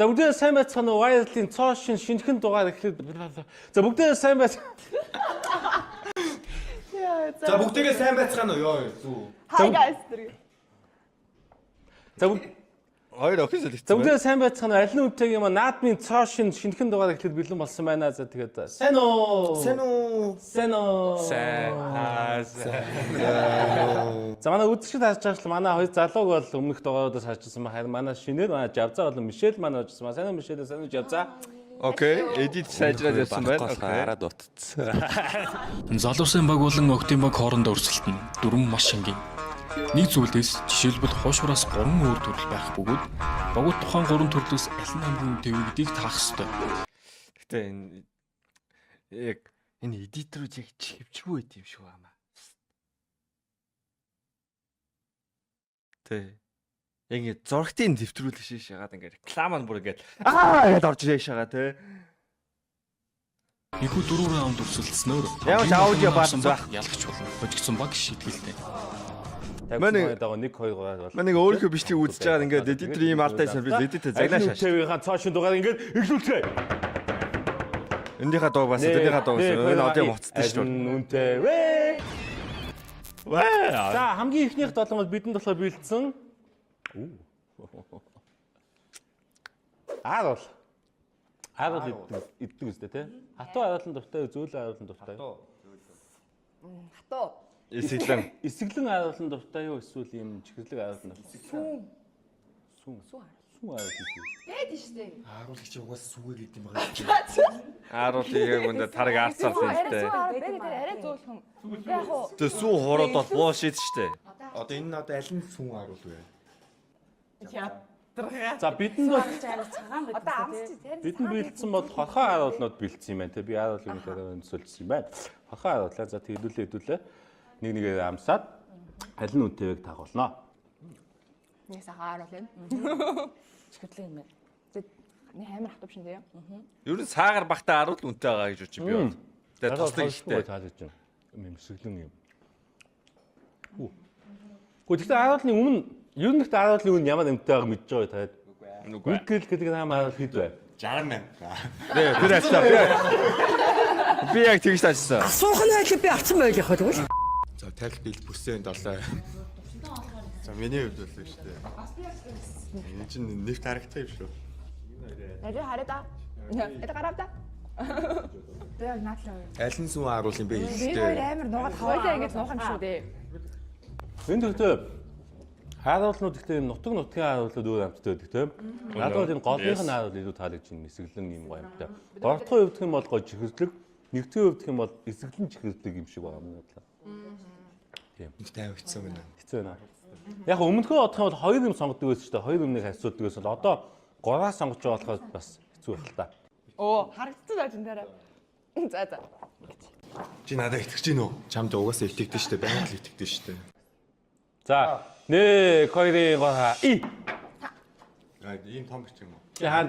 За бүгдээ сайн байцгаана уу? Wireless-ийн цоо шинэхэн дугаар эхлээд. За бүгдээ сайн байцгаана. За бүгдээ сайн байцгаана уу? Юу? Hi guys. За Хоёр охин солигдсон. За бүгдээ сайн байцгаана уу? Алин үнтэйг юм наадмын цоо шинэхэн дугаар эхлээд бэлэн болсон байна. За тэгээд сайн уу? Сайн уу? Сайн уу? Сайн. За манай үзэгчд харж байгаа ч манай хоёр залууг бол өмнөх дугааруудаас харжсан ба харин манай шинээр манай Жавзаа болон Мишель манай очсон ба. Сайн уу Мишель, сайн уу Жавзаа? Окей, эдит сайжраад явсан байна. Хараад утцсан. Залуусын баг болон октын баг хоорондоо өрсөлдөн дөрвөн маш энгийн. Нэг зүйлээс жишээлбэл хуушураас 3 өөр төрөл байх бөгөөд багууд тухайн 3 төрлөөс аль нь хамгийн төв гэдгийг таах ёстой. Гэтэ энэ эдитер яг чивчгүй байт юм шиг байна. Тэ. Яг зургтын дэвтрүүлэх шиг шагаад ингээд реклам нь бүр ингээд гэдээ орж ирэх шагаа тэ. Ихүү 4 раунд өрсөлдснөөр Ямар ч аудио баасан байх. Ялгч болно. Хожигдсон баг шийдгэлтэй. Манай 1 2 3 бол. Манай өөрөө биш тийг үзэж байгаа ингээд эдитер ийм алтай сервис эдитер загнаа шааш. ТV-ийн цоо шин дугаар ингээд эхлүүлцгээе. Эндийнхаа дуу бас эднийхаа дуу бас энэ аудио моцтой шүү дээ. Үнтэй вэ. Ваа. За хамгийн ихнийх долоомод бидэнд болохоор бэлдсэн. Аар иддэг үстэй тий. Хатуу аруулан дуртай, зөөлөн аруулан дуртай. Хатуу. Эсэглэн аруулан дуртай юу эсвэл юм чихэрлэг аруулан дуртай. Сүүн аруулан. Гээд штэ. Харуулагч угаас сүгэ гэдэг юм байгаа. Ааруулыг яг үндэ тараг арцсан хэлтэй. Арай зөөлхөн. Яг уу. Тэ сүү хороод бол буушид штэ. Одоо энэ нь одоо аль нь сүн харуул вэ? За бидэнд бол Одоо амсч зарим. бидэнд бэлдсэн бол хорхоо аруулнууд бэлдсэн юм байна те. Би аруулыг нэг өнсөлсөн юм байна. Хорхоо аруулаа. За хэдүүлээ. Нэг нэгээр амсаад аль нь үнтэйг тагуулна. Нэг сахаар оруулна. Чихэрлэг юм байна. Нэг амар хатуу шин дээ. Ер нь саагаар багтаа аруул үнтэй байгаа гэж үчи би бол. Тэгээ тослог ихтэй. Таалж байна. Юм сэглэн юм. Гэхдээ аруулны өмнө ер нь гэхдээ аруулны өмнө ямар юмтай байгааг мэдж байгаа таад. Үгүй гэдэг нам аруул хэд бай. 68. Тэр ачаа би яг тэгж таашсан. Асуух нь хайлт би авсан байл яхаа тэгвэл. За тайлх бил бүсээ 7. За миний хувьд бол шүү дээ. Энэ чинь нэвт харагдсан юм шүү. Надад хараа. Это гаравда. Яг наадлаа. Аль нь сүн харуул юм бэ Би хэлтэй. хоёр амар нугаад хаваалаа ингэж нуух юм шүү дээ. Энэ гэхдээ харуулнууд гэхдээ нутгийн харуулнууд өөр амттай байдаг тийм. Надад бол энэ голынх нь харуул илүү таалагдж байна. Эсэглэн юм гоё амттай. Гортхон хувьдх юм бол гоё чихэрлэг, нэгдүгээр хувьдх юм бол эсэглэн чихэрлэг юм шиг байгаа юм бодлоо. Нэг тавигдсан байна. Хэцүү байна. Яг өмнөхөө одох юм бол хоёр юм сонгодог байсан шүү дээ. Хоёр юмныг харьцуулдаг байсан. Одоо гураа сонгож байгаа болохоор бас хэцүү байх л та. Оо, харагдсан даа энэ дараа. За. Чи надад итгэж гин үү? Чамд угаасаа итгэдэж штэ, байнга л итгэдэж штэ. За, 1 2 3 и. Ийм том бичих юм уу? Яа.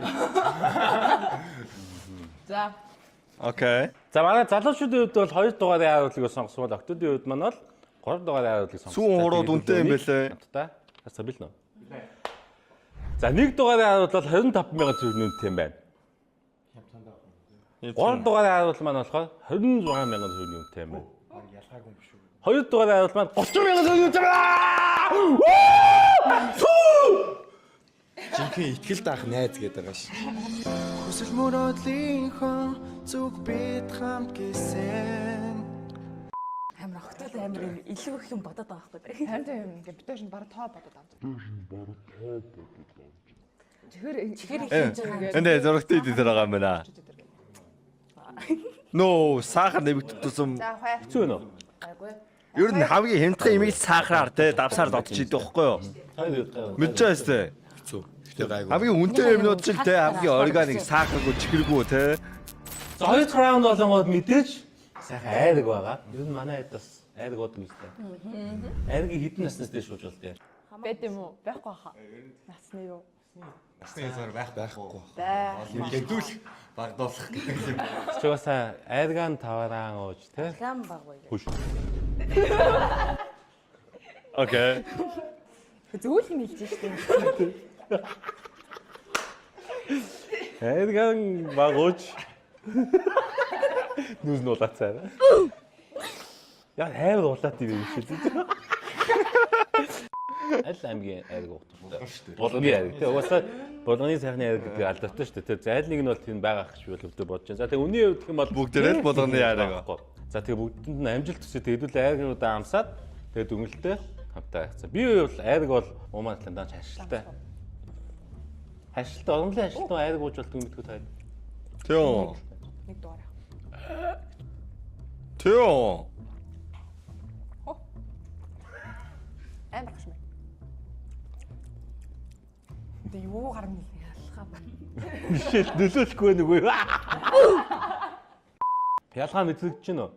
За. Окей. За манай залуучуудын хувьд бол 2 дугаарын харуулыг сонгосон бол октодын хувьд маань бол 3 дугаарын харуулыг сонгосон. Сүүн хурууд үнэтэй юм бэлээ. Хасаа бил нөө. За 1 дугаарын харуул бол 25,000 төгрөгийн үнэтэй юм байна. 3 дугаарын харуул маань болохоор 26,000 төгрөгийн үнэтэй юм байна. Ялгаагүй юм шүү. 2 дугаарын харуул маань 30,000 төгрөгийн үнэтэй байна. Жинхэнэ итгэл даах найз гэдэг байгаа ш. Хүсэл мөрөөдлийнхөө зүг бид хамт гисэн. Амар огтод амар илүү их юм бодоод байгаа байхгүй. Харин юм ингээ бид чинь бараг тоо бодоод авч. Чихэр Эндээ зургт эдитер байгаа юм байна. Нөө сахар нэмэгдсэн. За хай. Хэцүү байна уу? Айгүй. Ер нь хамгийн хямдхан имийг сахараар те давсаар додч идэх байхгүй юу? Мэдж байгаа шүү дээ. Хэцүү. Гэтэ гайгүй. Хамгийн үнэтэй юмнууд ч те хамгийн органик сахаргүй чихэргүй те. За 2 раунд болонгод мэдээж сайхан айдаг байгаа. Ер нь манай хэд бас айдаг болдог юм шүү дээ. Айдгийн хэдэн наснаас дээш шууж бол тээ. Бэд юм уу? Байхгүй хаа. Насны юу? Насны хязгаар байхгүй. Бай. Гэдүүл багдуулах гэдэг юм. Чи бас айдгаан тавараан ууж тээ. Хам баг гоё. Хүш. Окей. Зөөл юм хэлж штэ. Айдган багууч. Нүс нуулаацаа. Яа хайр улаат юм шиг шүү. Аль аймгийн айраг ууттай. Болгоны айраг. Тэгээ угаасаа болгоны сайхны айраг гэдэг алдаатай шүү дээ. Зайлныг нь бол тийм байгаа гэж би өвдө бодож байна. За тэгээ үний хувьд гэх юм бол Бүгдээрээ л болгоны айраг. За тэгээ бүгдэнд нь амжилт төсөө тэгээ хэдүүл айрагнуудаа амсаад тэгээ дүнэлтээ хамтаа хайцсан. Би бол айраг бол уумаатлан дааж хашилтай. Хашилтай оромлын хашилтай айраг ууж болтгүй мэдгүй таа. Төө. Нэг дугаар. Төө. Амар гашмаа. Тэ юу гарна ялхаа ба. Бишэл нөлөөлөхгүй нэг үү? Ялгаа мэдрэгдэж байна уу?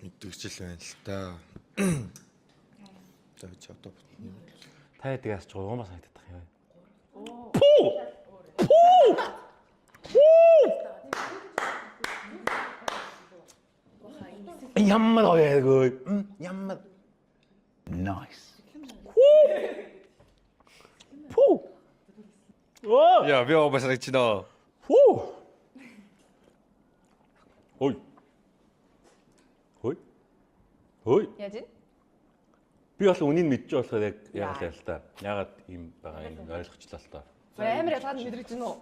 Мэдвэчл байна л та. За чи одоо Та ядгаас ч гурван санагдах юм. Ямар ойргүй. Ямар. Nice. Пүү. Оо. Яа, би обас ричноо. Пүү. Ой. Ой. Ой. Яаж ийн? Би бол үнийг мэдчих болохоор яг яагаад л та. Яагаад ийм байгаа юм ойлгочлаа л та. Амар ялгаад мэдрэж гин үү?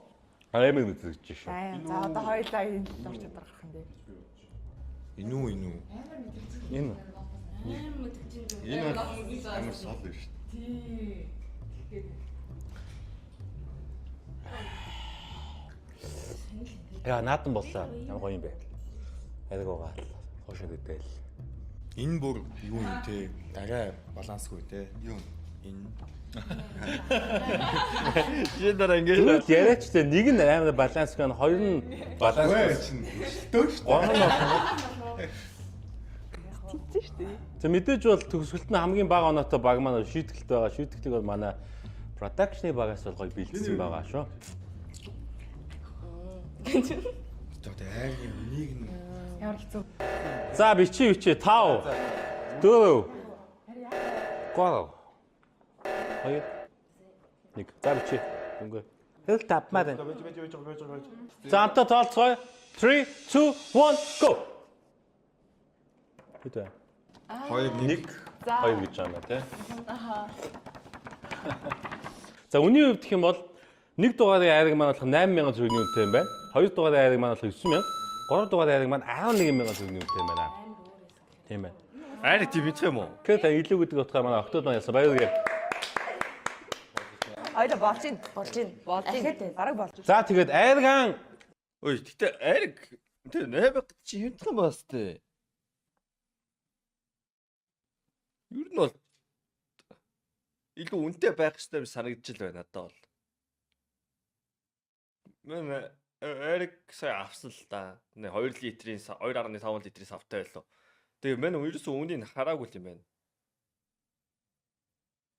Аймаг мэдэрч шүү. За одоо хоёулаа энэ дор чадвар гарах юм дээ. инүү. Энэ. Энэ амар сол шүү дээ. Яа наатан боллоо. Ямар гоё юм бэ? Айдаг байгаа. Хошоо дээл. Энэ бүр юу юм те? Дараа балансгүй те. Юу? Энэ Жидэр ингэж Тэгвэл яриач те нэг нь амар балансгүй нь хоёр нь балансгүй. чинь өсөлтөө шүү дээ. Тэнцэн шүү дээ. За мэдээж бол төгсгөлт нь хамгийн бага оноотой баг маань шийдгэлтэй байгаа. Шийдгэлтийг бол манай продакшны багаас бол гоё бэлдсэн байгаа шүү. Одоо айрын үнийг нь Ямар хэцүү. За бичи 5 4 3 2 1 за бичи. Үгүй. Хэл тапмаар байна. За амтаа тоолцгоё. 3 2 1 go. Хэвээ. 2-1 Хоёр гэж байна тий. За үний хувьд гэх юм бол нэг дугаарын айраг маань болох 8000 төгрөгийн үнэтэй юм байна. Хоёр дугаарын айраг маань болох 9000. Гурав дугаарын айраг маань 11000 төгрөгийн үнэтэй юм байна. Тийм байна. айраг тийм битэх юм уу? Тэгэхээр та илүү гэдэг утгаар манай октод маань яасан баяргая. Хоёул болж ийн. Дахиад бараг болж. За тэгээд айргаан Ой, гэтээ айраг тэр 8000 чи хэмтэх юм бас тээ. Юу нь бол илүү үнэтэй байх хэрэгтэй санагдаж л байна надад бол. Мэн айраг сая авсан л да. 2 литрийн 2.5 литрийн савтай байлоо. Тэгээ мэн ерөөсөө үнийг хараагүй юм байна.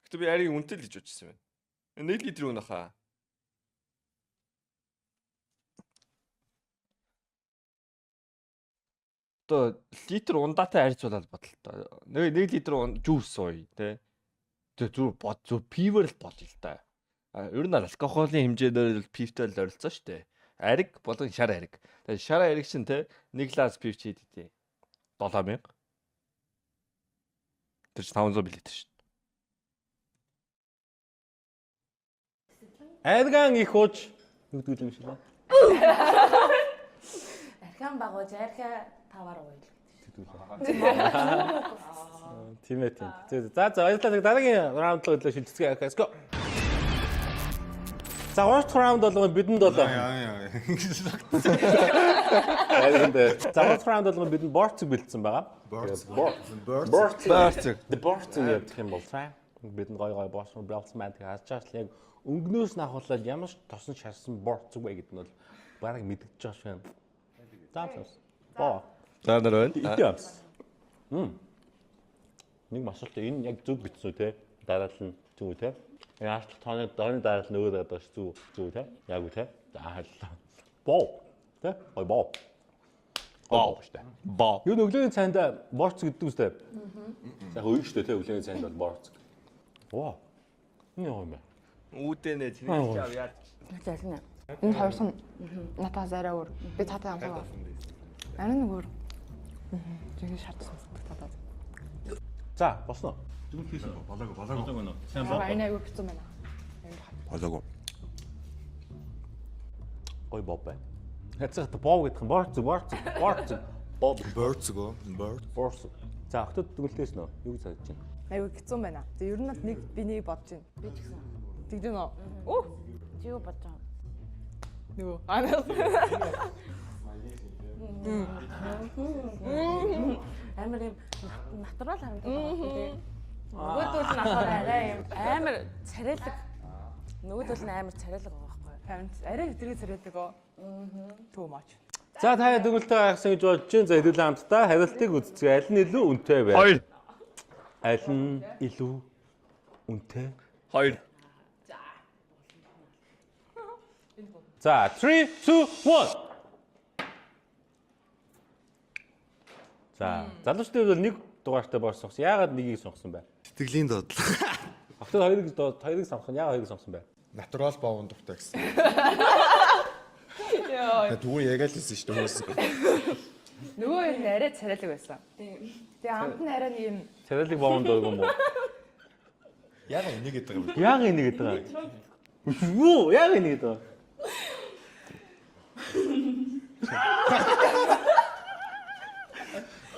Гэтэ би айрыг үнэтэй л гэж бодчихсон байна. 1 литр үнэ хаа. Одоо литр ундаатай харьцуулаад бодлоо. 1 литр жуус ууя тий. Тэгээ зүр пивэр л бодъё л та. Ер нь алкоголын хэмжээгээр пивтэй л ойролцоо шүү дээ. Ариг болон шар ариг. Тэгээ шар ариг чинь тий 1 глас пив чи хэдий. 7000. Тэр чинь 500 мл шүү. айргаан их ууж нүдгүүл юм шиг байна. Архиан багууж архиа таваар уйл. Тийм ээ тийм. За баярлалаа. Дараагийн раунд руу шилжцгээе. Let's go. За гурав дахь раунд болгоо бидэнд болоо. Айрганд. За гурав дахь раунд болгоо бидэнд борцог бэлдсэн байгаа. Борцог. The борцог явах юм бол цаа. Бидэнд гой борцог бэлдсэн байна. Тэгээ хаач яг өнгнөөс нь авахлаад ямар ч тосон шарсан борцог вэ гэдэг нь бол бараг мэдчихэж байгаа юм. Заамс. Боо. За нар байна. Идэмс. Нэг масалтай энэ яг зүг битсэн үү те? Дараал нь зүг үү те? Яаж ч тооны дараал нь өөр байдаг зүг те? Яг үү те? За хайлаа. Боо. Тэ? Ой боо. Боо штэ. Боо. Юу өглөөний цайнд борц гэдэг үстэй. За хөөе штэ те өглөөний цайнд бол борц. Ваа. Энэ юм бэ? Үүдэнэ тэнийч яа яаж. Зална. Энэ хоёрсон натаас арай өөр. Би таатай амсаа. Арай нэг өөр. Тэгээ шатсан татаад. За, босно. Болоогүй. Сайн Аа боо. энэ аягүй хэцүү байна. Болоогүй. Гой боо бай. Хацагт боо гэдэг юм. Борц. Боо. Birds-гоо. Борц. За, охтод дүгэлтээс нөө. Юу гэж санаж байна? Аягүй хэцүү байна. Тэгээ ер нь нэг би нэг бодож байна. Би ч гэсэн. Тэгдэн үү? Оо. Чи юу бодож байгаа? Нөгөө. Аа. Амар юм натурал харагдаад байгаа тийм. Нөгөөдөл нь ахаар арай юм амар царайлаг. Нөгөөдөл нь амар царайлаг байгаа байхгүй. Харин арай хэтрэг царайдаг оо. Too much. За, та дүгэлтээ гайхсан гэж бодож байна. За, хэдүүлээ хамтдаа харилцааг үзцгээе. Аль нь илүү үнэтэй вэ? 2. Аль нь илүү үнэтэй? 2. За, 3, 2, 1. За, залуучдын бол нэг дугаартай бор сонгосон. Яагаад нэгийг сонгосон бэ? Сэтгэлийн доотлого. Охтод хоёрыг сонгох нь яагаад хоёрыг сонгосон бэ? Натурал боовн дуртай гэсэн. Түгэн яг л хэлсэн шүү дээ хүмүүс. Нөгөө юм арай царайлаг байсан. Тэгээ амт нь арай нэг юм Царайлаг боомд өргөн боо. Яг энийг гэдэг юм. Яагаад энийг гэдэг байгаа? Юу? Яагаад энийг гэдэг байгаа?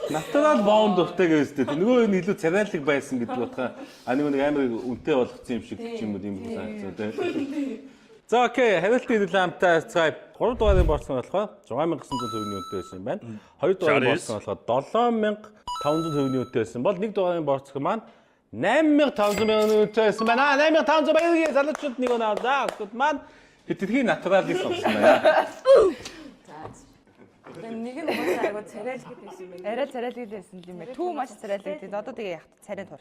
Натурал боомд дуртай гэвэстэй. Нөгөө нь илүү царайлаг байсан гэдэг утгаа нэг амар үнэтэй болгоцсон юм шиг ч юм уу юм санагдсан тийм. За окей, харилцан хэдүүлээ хамтаа цай 3 дугаарыг борсон болохоор 6900 төгрөгийн үнэтэй байсан юм байна. 2 дугаарыг борсон болохоор 7500 төгрөгийн үнэтэй байсан бол 1 дугаарыг борцох маань 8500 үнэтэй байсан байна. 8500 баярыг залуучууд нэг оноо. За охтууд маань хэтэрхий натуралыг сонгосон байна. Нэг нь бас айгу царайлаг гэсэн юм байна. арай царайлаг байсан юм байна. Too much царайлаг. Тэгээд одоо тэгээ яг царай тур.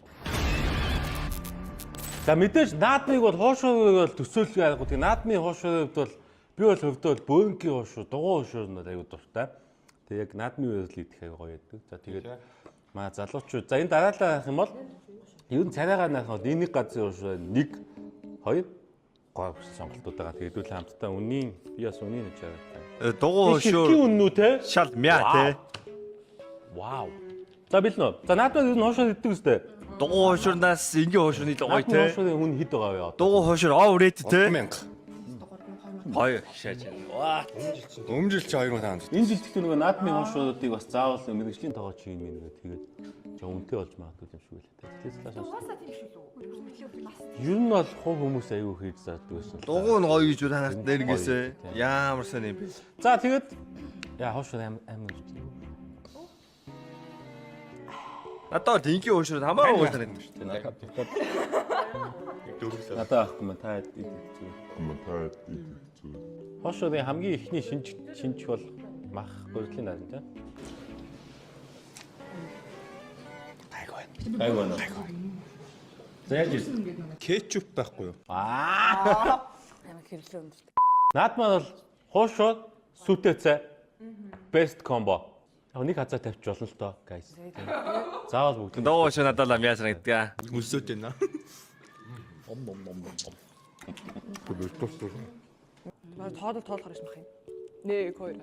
За мэдээж наадмыг бол хоошоог бол төсөөлгүй аргагүй. Тэгээ наадмын хоошоог бол би бол хөвдөө бөөнгийн хоошоо, дугуй хоошоо нь аюу дуртай. Тэгээ яг наадмын үйлдэл идэх аюу гоё байдаг. За тэгээд маа залуучууд. За энэ дараалал авах юм бол ер нь царайгаа наах бол энийг газрын хоошоо 1 2 3 сонголтууд байгаа. Тэгээд хэдүүлээ хамтдаа үнийн би бас үнийн гэж байгаа. Дугуй Хөршөө хөшөө үннүү те? шал мя те. Вау. За билнэ. За наадмыг ер нь хоошоо иддэг үстэй. Дугуй хөшөөрнаас энгийн хөшөөний дугуй Наадмын те. хоошооны хүн хэд байгаа вэ? Дугуй хөшөөр оврэт те. 1000. 2 шааж. Ваа. Өмнө жил чи 2500. Энэ жил гэхдээ нөгөө наадмын хоошоодыг бас заавал мэрэгжлийн тоогоо чинь юм нэгээ тэгээд жоо үнэтэй болж магадгүй юм шиг үлээ. Тэгэхээр Угаасаа тийм шүү дээ. ер нь бол хувь хүмүүс аюу хийж заадаг байсан. Дугуй нь гоё гэж танаас нэрнгээсээ. Ямар сайн юм бэ? За тэгээд яа хоошоо амин гэж. Надад энгийн хөшөөр хамаагүй гоё санагдав шүү дээ. Надад авахгүй мэн та идэх зүг. Хоошооны хамгийн ихний шинж бол мах гурилын наран тийм. Гайгүй. За яаж ирсэн? Кетчуп байхгүй юу? Аа. Амар хэрлээ өмдөлт. Наадмаа бол хоошоо сүтээ цай. Best combo. Яг нэг хазаа тавьчих болно л доо, guys. Заавал бүгд. Дугуй хөшөө надад л мя санагдав. Мөсөөтэй наа. Тоодол тоолохоор юм байна. 1 2.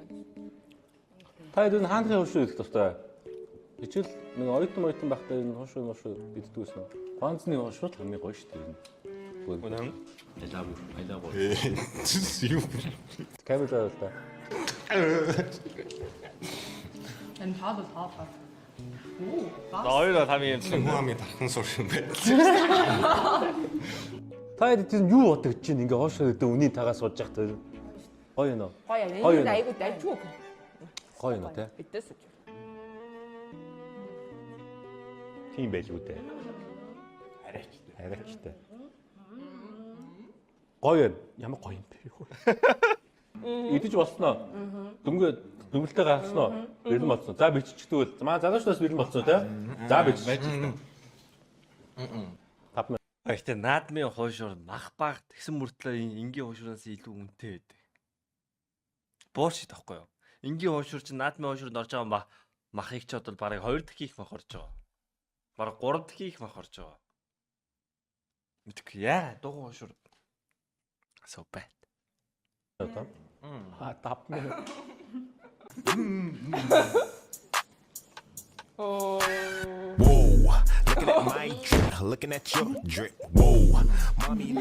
Та хэд энэ хаанхын хоошоо идэх тустай? Хичээл нэг ойтон байхдаа энэ хоошоо иддэг гэсэн. Ганцны хоошоо хамгийн гоё шүү дээ. Үнэн. I love you. Юу. Камера л да. Энэ тоодол тоолохоор. Хоёроо хамгийн юм. Хүн амын тархан сур юм байна. Та хэд тийм юу бодож чинь ингээ хоошоо идэх үнийн тагаа сууж явах тэр гоё нөө. Гоё Гоё энэ нөө. айгуу дайчгүй. Гоё нөө те. Бидэс. Тийм байж үү те. Арайчтай. Гоё ямар гоё юм бэ юу. Идэж болсноо. Дүнгэлтэй гаргасноо. Бэлэн болсон. За биччихдэг. Маа залуучнаас бэлэн болсон те. За биччих. Гэхдээ наадмын хуушуур мах баг тэгсэн мөртлөө энгийн хуушуураас илүү үнэтэй байдаг. Буушид тахгүй юу? Энгийн хуушуур чинь наадмын хуушуур орж байгаа махыг ч бодвол барыг 2 дахь их мах орж байгаа. Бараг 3 дахь их мах орж байгаа. Мэдгүй яа дугуй хуушуур. So bad. Одоо. Аа 5 минут. Whoa, looking at my drip, looking at your drip. Whoa, mommy.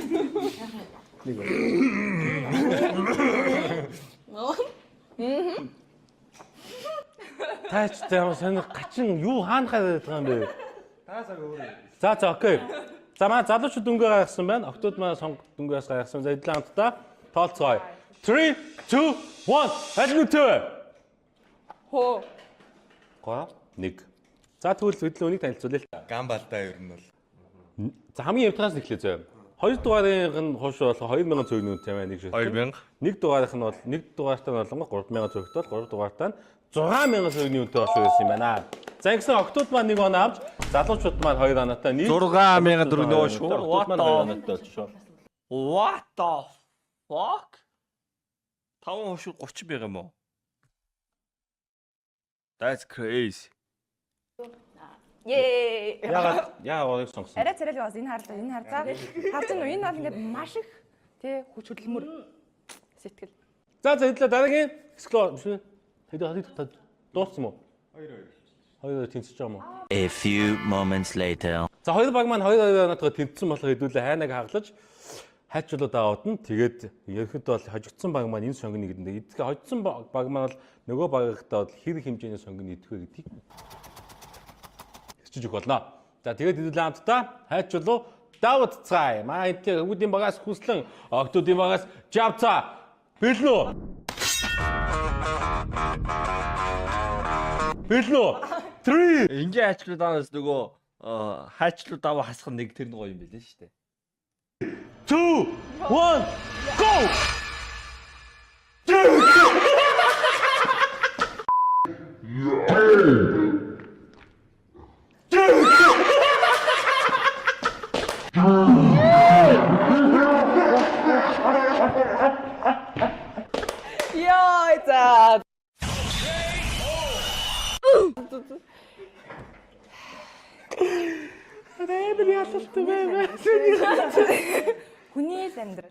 Таач тэр сонир гачин юу хаанахаа байдаг юм бэ? Таасаа өөрөө. За окей. За манай залуучууд дөнгөө гаргасан байна. Октод манай сонго дөнгөөс гаргасан. За эдлээ хамтдаа тооцгоё. 3 2 1 Ажнүтэ. Хөө. Гоо 1. За тэгвэл эдлээ үнийг танилцуулъя л та. Гамбалдаа ер нь бол. За хамгийн явтгаас эхлэе зөө. 2 дугаарыг нь хойш болох 2000 цөгний үнэтэй байна нэг шиг. 2000. 1 дугаарынх нь бол 1 дугаартаа нь болонгоо 3000 цөгтэй бол 3 дугаартаа нь 6000 цөгний үнэтэй болшоо байсан юм байна. За ингэсэн октод маань 1 оноо авч залуучууд маань 2 оноотой нийт 6000 төгрөгөө шүү. Октод маань 2 оноотой болшоо. What the fuck? 5 хошиг 30 байга юм уу? That's crazy. Yay. Яагаад огийг сонгосон? Арай царай бас энэ харлаа энэ харцаа. Харж нь энэ бол ингээд маш их тий хүч хөдөлмөр сэтгэл. За эдлээ дараагийн эксплор биш үү? Хэд дууссан мó? 2 тэнцэж байгаа мó? A few moments later. За хоёр баг маань 2 оноотойгоо тэнцсэн болохоор хэдүүлээ хайнаг хаглаж хайчлууд аваад нь тэгээд ерөөхдөө бол хожигдсан баг маань энэ сонгоны гэдэг. Эдгээр хожигдсан баг маань бол нөгөө багийнхтай бол хэрэг хэмжээний сонгоны идэх вэ гэдгийг хэлж өгөх болно. За тэгээд хэдүүлээ хамтдаа хайчлуу давд цай. Маа эдгээр үүдийн багаас хүслэн октодын багаас жавцаа. Бэлнүү. Бэлнүү. 3 Ингээ хайчлуудаанаас нөгөө хайчлууд аваа хасах нэг тэр нэг гоё юм байлээ шүү дээ. 2 1 go. Яа за. Хүний л амьдрал.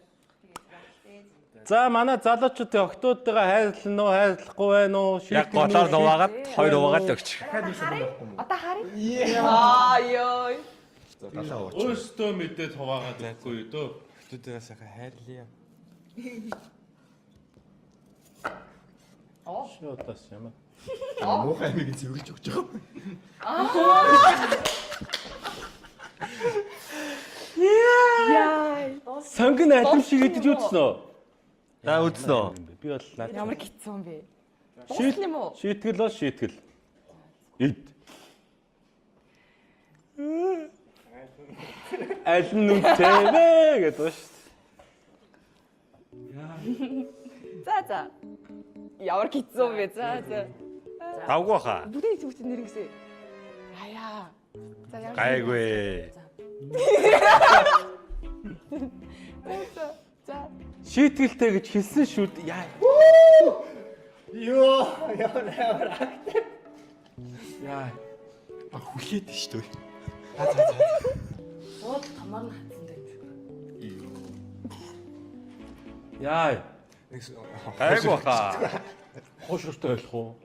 За манай залуучуудын октодтойгоо хайрлах уу, хайрлахгүй байна уу? Яг голоор дуваагаад 2 хуваагаад өгч. Одоо харъя. Аа ёо. Өөртөө мэдээд хуваагаад байхгүй дөө. Хөтөдөөс яхаа хайрлаа. Шоотас юм. Муухай амиг зөвлөж өгч байгаа. Яа. Сонгон алим шиг идэж үзсэн үү? За үзсэн үү? Би бол наад Ямар гитсэн бэ? Дуусна юм уу? шийтгэл бол шийтгэл. Ид. Аль нь үнэтэй вэ гэдэг ба шүү. За. Ямар гитсэн бэ? За. Давгүй хаа. Бүдээ зүгт нэрнгэсэ. Аяа. За ямар Гайгүй. За. Шийтгэлтэй гэж хэлсэн шүү дээ. Яа. Йоо, ямар акт. Яа. Хүлээд шүү дээ. Сууд томор нь хатсан дээ. Яа. Гайгүй хаа. Хошростой ойлгох уу?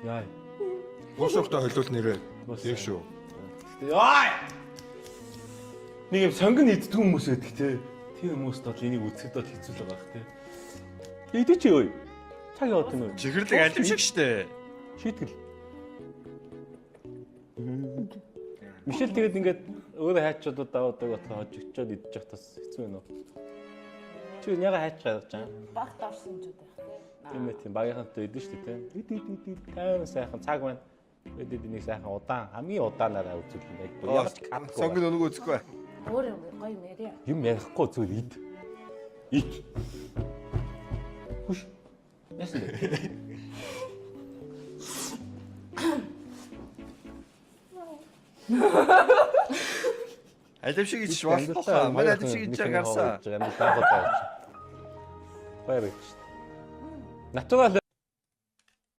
Яа. Уушрахтай хойлол нэрээ. Тэг шүү. Яа. Нэг юм сонгон иддэг хүмүүс байдаг те. Тэр хүмүүст бол энийг үзэхэд бол хэцүү л байгаа те. Идэж юу? Цаг яваад байна уу? Чихэрлэг алим шиг штэ. Шийтгэл. Мишель тэгээд ингээд өөрөө хайчуудад даваадаг болохоор хожигчод идэж явах тас хэцүү байна уу? Чи яга хайч гаргаж байгаа? Багт орсон ч удаа. Тийм багийнхантай идэж штэ те. Ид тайван сайхан цаг байна. Эдээд энийг сайхан удаан хамгийн удаанаараа үзүүлнэ яг ямар ч катгүй. Сонгон өнөөгөө үзэхгүй. Өөр юм гоё юм яриа. Юм ярихгүй зүгээр ид. Ид. Хүш. Яасан бэ? Алим шиг ич болох хаа. Манай алим шиг ич гарсан. Баяр гэж. Натурал